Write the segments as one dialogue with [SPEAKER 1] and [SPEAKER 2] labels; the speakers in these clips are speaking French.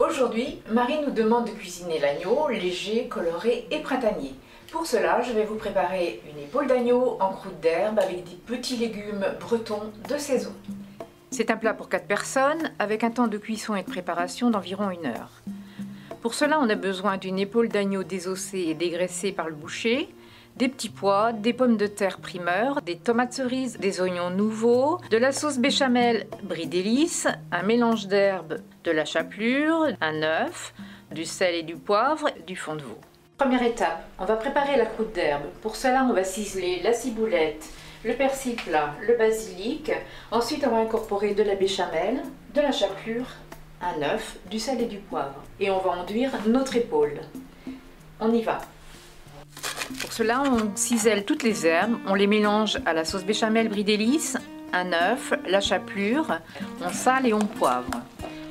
[SPEAKER 1] Aujourd'hui, Marie nous demande de cuisiner l'agneau léger, coloré et printanier. Pour cela, je vais vous préparer une épaule d'agneau en croûte d'herbe avec des petits légumes bretons de saison. C'est un plat pour 4 personnes avec un temps de cuisson et de préparation d'environ 1 heure. Pour cela, on a besoin d'une épaule d'agneau désossée et dégraissée par le boucher, des petits pois, des pommes de terre primeur, des tomates cerises, des oignons nouveaux, de la sauce béchamel brie délice, un mélange d'herbes, de la chapelure, un œuf, du sel et du poivre, du fond de veau. Première étape, on va préparer la croûte d'herbe. Pour cela, on va ciseler la ciboulette, le persil plat, le basilic. Ensuite, on va incorporer de la béchamel, de la chapelure, un œuf, du sel et du poivre. Et on va enduire notre épaule. On y va. Pour cela, on cisèle toutes les herbes, on les mélange à la sauce béchamel brie délice, un œuf, la chapelure, on sale et on poivre.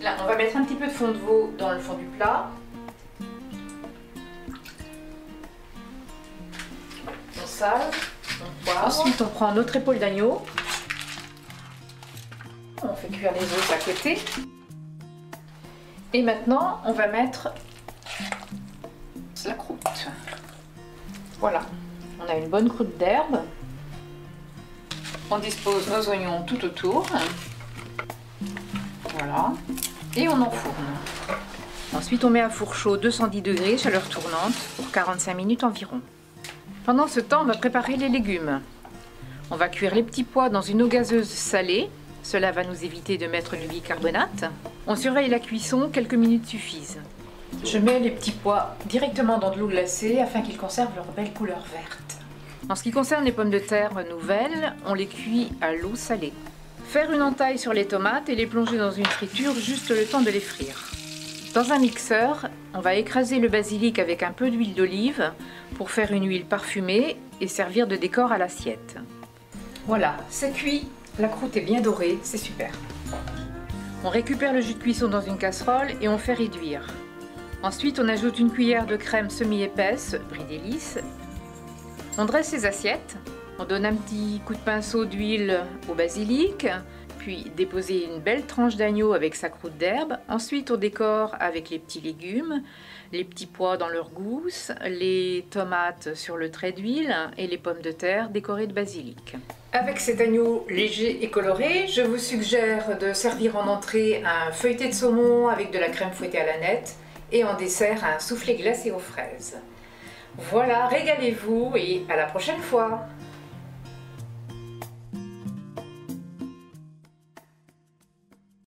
[SPEAKER 1] Là, on va mettre un petit peu de fond de veau dans le fond du plat. On sale, on poivre. Ensuite, on prend notre épaule d'agneau. On fait cuire les os à côté. Et maintenant, on va mettre la croûte. Voilà, on a une bonne croûte d'herbe. On dispose nos oignons tout autour. Voilà, et on enfourne. Ensuite, on met à four chaud 210 degrés, chaleur tournante, pour 45 minutes environ. Pendant ce temps, on va préparer les légumes. On va cuire les petits pois dans une eau gazeuse salée. Cela va nous éviter de mettre du bicarbonate. On surveille la cuisson, quelques minutes suffisent. Je mets les petits pois directement dans de l'eau glacée afin qu'ils conservent leur belle couleur verte. En ce qui concerne les pommes de terre nouvelles, on les cuit à l'eau salée. Faire une entaille sur les tomates et les plonger dans une friture juste le temps de les frire. Dans un mixeur, on va écraser le basilic avec un peu d'huile d'olive pour faire une huile parfumée et servir de décor à l'assiette. Voilà, c'est cuit, la croûte est bien dorée, c'est super. On récupère le jus de cuisson dans une casserole et on fait réduire. Ensuite, on ajoute une cuillère de crème semi-épaisse, brie délice. On dresse les assiettes. On donne un petit coup de pinceau d'huile au basilic, puis déposer une belle tranche d'agneau avec sa croûte d'herbe. Ensuite, on décore avec les petits légumes, les petits pois dans leur gousse, les tomates sur le trait d'huile et les pommes de terre décorées de basilic. Avec cet agneau léger et coloré, je vous suggère de servir en entrée un feuilleté de saumon avec de la crème fouettée à l'aneth et en dessert un soufflé glacé aux fraises. Voilà, régalez-vous et à la prochaine fois!